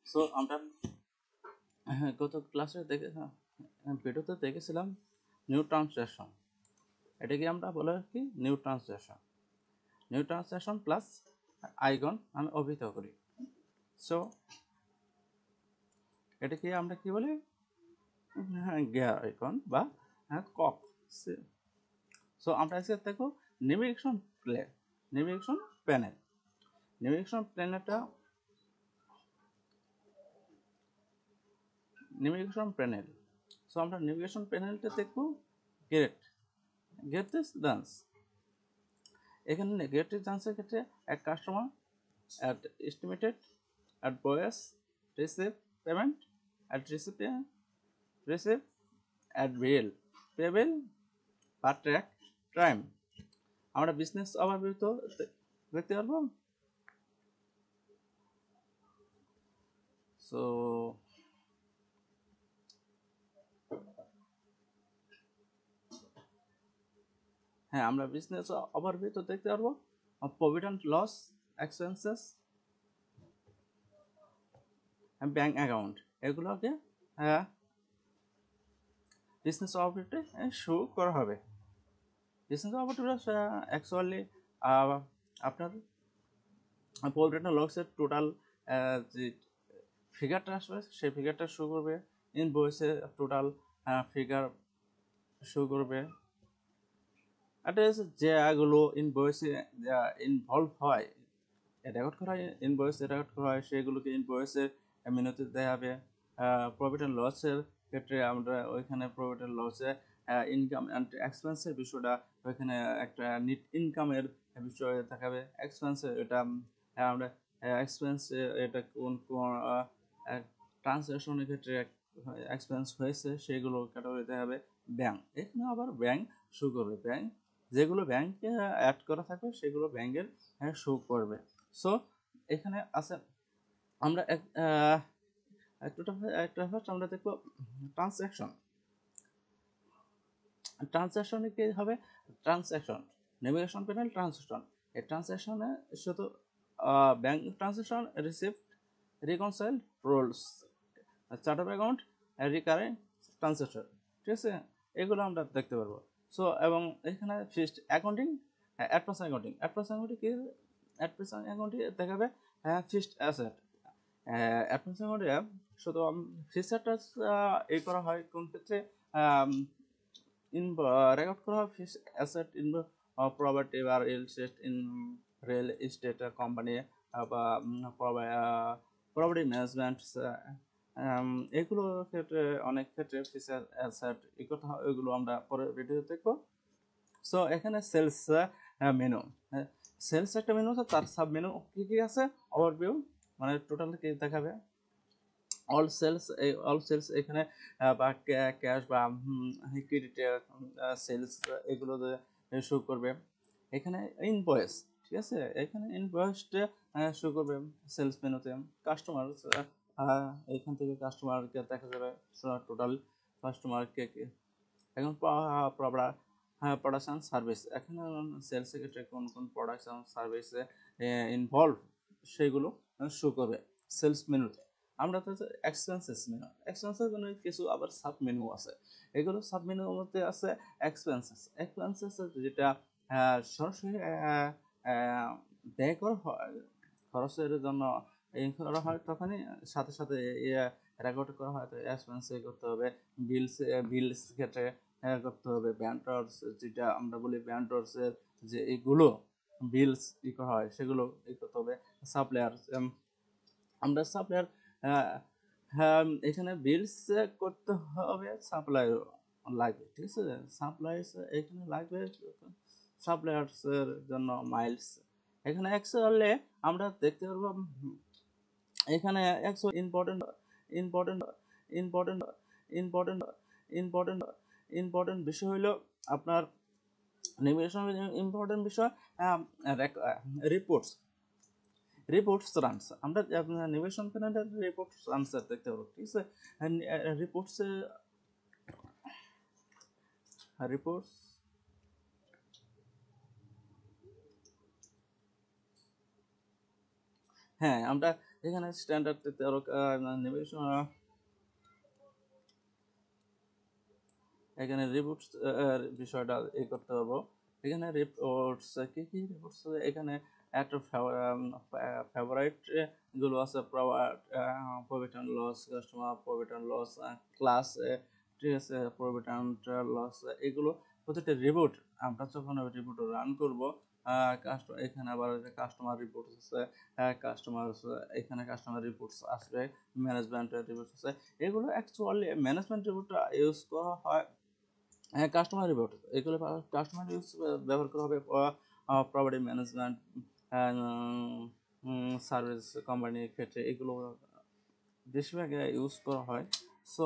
So আমরা গত ক্লাসে ভিডিওতে দেখেছিলাম নিউ ট্রান্সলেশন। এটাকে আমরা বলে কি নিউ ট্রান্সলেশন প্লাস আইকন আমি অভিহিত করি। সো এটাকে আমরা কি বলি গিয়ার আইকন বা কক। সো আমরা আজকে দেখো navigation panel. Navigation panel. So আমরা নেভিগেশন প্যানেলটা দেখবো গেট দিস ডান্স। এখানে গেট দিস ডান্সের ক্ষেত্রে এক customer at estimated at voice receive payment at receive at bill payable per track time। আমরা বিজনেস ওভারভিউ তো দেখতে পারবো। সো হ্যাঁ, আমরা বিজনেস ওভারভিউ তো দেখতে পারবো। Profit and loss, expenses, bank account, এগুলোকে বিজনেস ওভারভিউতে শো করা হবে। বিজনেস ওভারভিউটা অ্যাকচুয়ালি আপনার প্রফিট অ্যান্ড লসের টোটাল যে ফিগারটা আসবে সেই ফিগারটা শো করবে। ইনভয়েসে টোটাল ফিগার শো করবে। এটা যেগুলো ইনভয়েসে ইনভলভ হয়, রেকর্ড করা হয়, ইনভয়েসে রেকর্ড করা হয়, সেগুলোকে ইনভয়েসের মেনুতে দেখাবে। প্রফিট অ্যান্ড লসের ক্ষেত্রে আমরা ওইখানে প্রফিট অ্যান্ড লসে ইনকাম অ্যান্ড এক্সপেন্সের বিষয়টা ওইখানে একটা নেট ইনকামের বিষয় দেখাবে। এক্সপেন্সে এটা আমরা এক্সপেন্স এটা কোন কোন ট্রান্সলেশনের ক্ষেত্রে এক্সপেন্স হয়েছে সেগুলো ক্যাটাগরি দেখাবে। ব্যাংক, এখানে আবার ব্যাংক শো করবে। ব্যাংক যেগুলো ব্যাংকে অ্যাড করা থাকবে সেগুলো ব্যাংকের শো করবে। সো এখানে আছে আমরা একটা ফার্স্ট আমরা দেখবো ট্রান্সঅ্যাকশনে কি হবে। ট্রান্সঅ্যাকশন নেভিগেশন প্যানেল ট্রান্সঅ্যাকশন, এই ট্রান্সঅ্যাকশনে শুধু bank transaction, receipt, reconcile, rules, chart of account, recurring transaction, ঠিক আছে, এগুলো আমরা দেখতে পারবো। সো এবং এখানে ফিক্সড অ্যাকাউন্টিং, অ্যাডভান্স অ্যাকাউন্টিং কি অ্যাডভান্স অ্যাকাউন্টিং দেখাবে ফিক্সড অ্যাসেট। অ্যাডভান্স অ্যাকাউন্টে শুধু ফিক্সড এই করা হয় কোন ক্ষেত্রে রেকর্ড করা হয় ফিক্সড অ্যাসেট ইন প্রপার্টি বা রিয়েল এস্টেট কোম্পানি বা প্রপার্টি ম্যানেজমেন্ট, এগুলোর ক্ষেত্রে অনেক ক্ষেত্রে ফিক্সড অ্যাসেট এই কথা এগুলো আমরা পরে ভিডিওতে দেখবো। সো এখানে সেলস মেনু, সেলস একটা মেনু আছে, তার সাব মেনু কি কি আছে ওভারভিউ, মানে টোটাল কি দেখাবে। অল সেলস এখানে বা ক্যাশ বা ক্রেডিট সেলস এগুলো শো করবে। এখানে ইনভয়েস, ঠিক আছে, এখানে ইনভয়েসটা শো করবে সেলস মেনুতে। কাস্টমার, এখান থেকে কাস্টমারকে দেখা যাবে টোটাল কাস্টমারকে। এখন প্রোডাকশন সার্ভিস, এখানে সেলস ক্ষেত্রে কোন কোন প্রোডাকশন সার্ভিসে ইনভলভ সেগুলো শো করবে সেলস মেনুতে। আমরা তো এক্সপেন্সেস মেনু কিছু আবার সাব মেনু আছে। এগুলো সাব মেনুর মধ্যে আছে এক্সপেন্সেস যেটা সরাসরি ব্যয় করা হয়, খরচের জন্য করা হয়, তখনই সাথে সাথে রেকর্ড করা হয়। তো এক্সপেন্স করতে হবে। বিলস ক্ষেত্রে করতে হবে। ব্যান্ডার্স, যেটা আমরা বলি ব্যান্ডার্সের যে এইগুলো বিলস করা হয় সেগুলো করতে হবে। সাপ্লায়ার, আমরা সাপ্লায়ার এখানে বিলস করতে হবে, সাপ্লায়ার লাগবে, ঠিক আছে, সাপ্লায়ার্স এখানে লাগবে। সাপ্লায়ার্সের জন্য মাইলস এখানে অ্যাকচুয়ালি আমরা দেখতে পারবো। এখানে important important important important important important বিষয় হলো আপনার নেভিগেশন ইম্পর্টেন্ট বিষয় রিপোর্টস রানস। আমরা নেভিগেশন প্যানেলের রিপোর্টস রানস দেখতে পাবো, ঠিক আছে। রিপোর্টস হ্যাঁ, আমরা এখানে স্ট্যান্ডার্ড আরো নেভিগেশন, এখানে রিপোর্টস বিষয়টা করতে পারবো। এখানে রিপোর্টস কি কি রিপোর্টস, এখানে একটা ফেভারাইট গুলো আছে, profit and loss, customer profit and loss, class, ঠিক আছে, প্রফিট অ্যান্ড লস, এগুলো প্রত্যেকটা রিপোর্ট আমরা যখন রিপোর্ট রান করব, এখানে আবার কাস্টমার রিপোর্টস আছে, কাস্টমার, এখানে কাস্টমার রিপোর্টস আসবে, ম্যানেজমেন্ট রিপোর্টস আছে। এগুলো অ্যাকচুয়ালি ম্যানেজমেন্ট রিপোর্টটা ইউজ করা হয়, হ্যাঁ, কাস্টমার রিপোর্ট, এগুলো কাস্টমার ইউজ ব্যবহার করা হবে প্রপার্টি ম্যানেজমেন্ট, সার্ভিস কোম্পানির ক্ষেত্রে এগুলো বেশিরভাগ ইউজ করা হয়। সো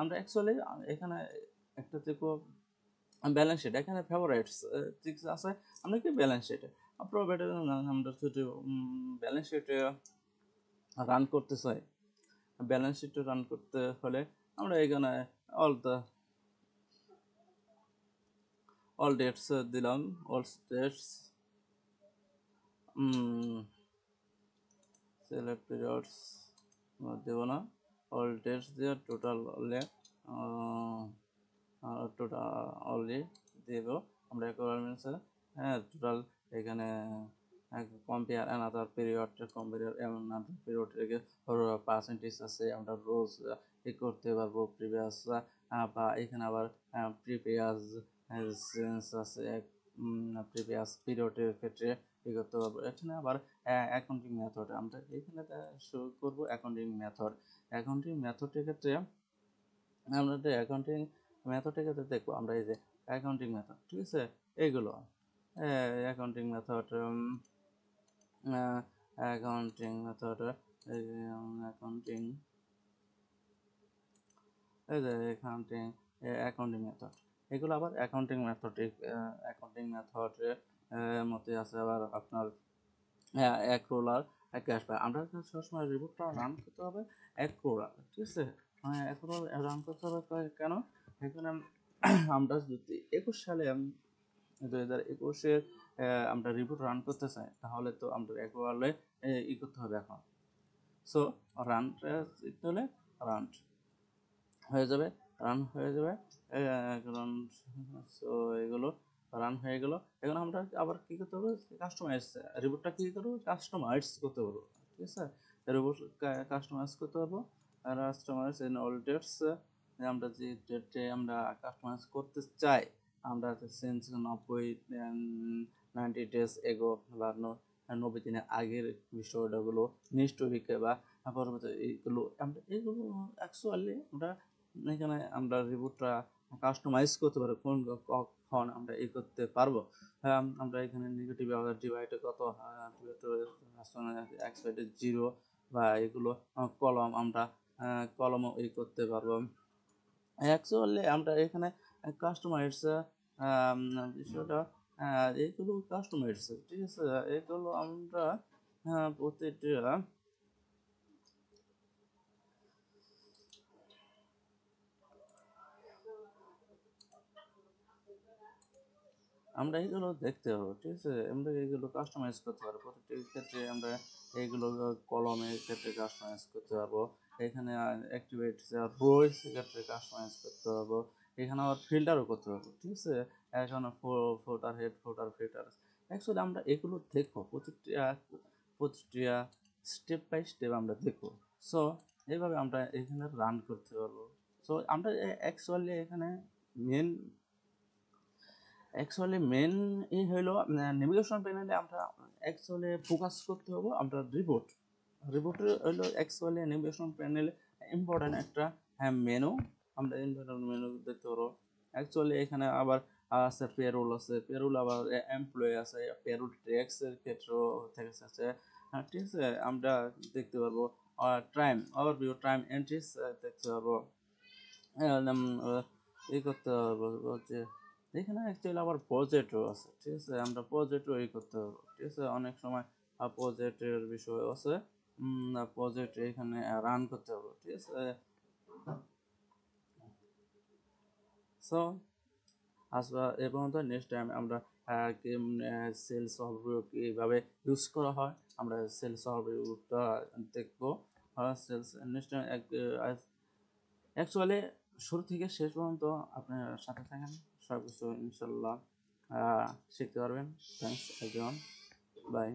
আমরা অ্যাকচুয়ালি এখানে একটা দেখো ব্যালেন্স শিট, এখানে ফেভারাইটস ঠিক আছে, আমরা কি ব্যালেন্স শিট প্রপার্টি, আমরা যদি ব্যালেন্স শিট রান করতে চাই, ব্যালেন্স শিট রান করতে হলে আমরা এখানে all dates দিলাম, all dates, select periods দেব না, all dates দিয়ে টোটাল অনলি দেব আমরা রিকোয়ারমেন্টসে, হ্যাঁ, টোটাল এখানে compare another period, compare another period থেকে পার্সেন্টেজ আছে, আমরা রোজ করতে পারবো, প্রিভিয়াস, বা এখানে আবার প্রিভিয়াস সেন্স আছে, প্রিভিয়াস পিরিয়ডের ক্ষেত্রে করতে পারবো। এখানে আবার অ্যাকাউন্টিং মেথড, আমরা এখানে শুরু করবো অ্যাকাউন্টিং মেথড। অ্যাকাউন্টিং মেথডের ক্ষেত্রে আমরা অ্যাকাউন্টিং মেথডের ক্ষেত্রে দেখবো আমরা এই যে অ্যাকাউন্টিং মেথড, ঠিক আছে, এইগুলো accounting method, accounting method, accounting, এই যে অ্যাকাউন্টিং মেথড, এগুলো আবার অ্যাকাউন্টিং মেথডের মধ্যে আছে আবার আপনার অ্যাক্রোলার, ক্যাশ পায়। আমরা সবসময় রিপোর্টটা রান করতে হবে অ্যাক্রোলার, ঠিক আছে, অ্যাক্রোলার রান করতে হবে কেন, এখানে আমরা যদি 21 সালে 2021-এর আমরা রিপোর্ট রান করতে চাই, তাহলে তো আমরা অ্যাক্রোলারে করতে হবে এখন। সো রান হলে রান হয়ে যাবে, সো এগুলো রান হয়ে গেল। এখন আমরা আবার কি করতে হবে, কাস্টমাইজ রিপোর্টটা কি করবো, কাস্টমাইজ করতে পারবো, ঠিক আছে, রিপোর্ট কাস্টমাইজ করতে পারবো। কাস্টমাইজ ইন অল ডেটস, আমরা যে ডেটে আমরা কাস্টমাইজ করতে চাই, আমরা সিন্স 90 ডেজ এগো বা 90 দিনের আগের বিষয়গুলো, নেক্সট উইকে বা পরবর্তী এইগুলো, আমরা এইগুলো অ্যাকচুয়ালি আমরা এখানে আমরা রিপোর্টটা কাস্টমাইজ করতে পারবো, কখন আমরা করতে পারবো। আমরা এখানে নেগেটিভ ডিভাইড কত, এক্সপেক্টেড 0 বা এগুলো কলম, আমরা কলমও করতে পারবো। অ্যাকচুয়ালি আমরা এখানে কাস্টমাইজ বিষয়টা, এইগুলো কাস্টমাইজ, ঠিক আছে, এগুলো আমরা প্রতিটা আমরা এইগুলো দেখতে পাবো, ঠিক আছে, আমরা এইগুলো কাস্টমাইজ করতে পারবো, প্রত্যেকটি ক্ষেত্রে আমরা এইগুলো কলমের ক্ষেত্রে কাস্টমাইজ করতে পারবো, এখানে অ্যাক্টিভেট রোজ ক্ষেত্রে কাস্টমাইজ করতে পারবো, এখানে আবার ফিল্টারও করতে পারবো, ঠিক আছে, এখানে ফোটার হেড, ফোটার ফিল্টার। অ্যাকচুয়ালি আমরা এগুলো দেখবো প্রতিটা স্টেপ বাই স্টেপ আমরা দেখবো। সো এইভাবে আমরা এখানে রান করতে পারবো। সো আমরা অ্যাকচুয়ালি এখানে মেন হইলো নেভিগেশন প্যানেলে আমরা অ্যাকচুয়ালি ফোকাস করতে হবে আমরা রিপোর্টের হইলো অ্যাকচুয়ালি নেভিগেশন প্যানেলে ইম্পর্টেন্ট একটা মেনু, আমরা ইম্পর্টেন্ট মেনু দেখতে পারবো। অ্যাকচুয়ালি এখানে আবার আছে পেরোল, আবার এমপ্লয়ি আছে, পেরোল ট্যাক্সের ক্ষেত্রেও আছে, ঠিক আছে, আমরা দেখতে পারবো টাইম এন্ট্রিস দেখতে পারবো, করতে পারবো যে এখানে অ্যাকচুয়ালি আবার প্রজেক্টও আছে, ঠিক আছে, আমরা প্রজেক্টও করতে পারবো, ঠিক আছে, অনেক সময় প্রজেক্টের বিষয় আছে, প্রজেক্ট এখানে রান করতে পারবো, ঠিক আছে। সো আসবা এ পর্যন্ত, নেক্সট টাইম আমরা সেলস সফটওয়্যার কীভাবে ইউজ করা হয় আমরা সেলস ওভারভিউটা দেখবো। সেলস অ্যাকচুয়ালি শুরু থেকে শেষ পর্যন্ত আপনার সাথে থাকেন, সব কিছু ইনশাল্লাহ শিখতে পারবেন। Thanks everyone, by.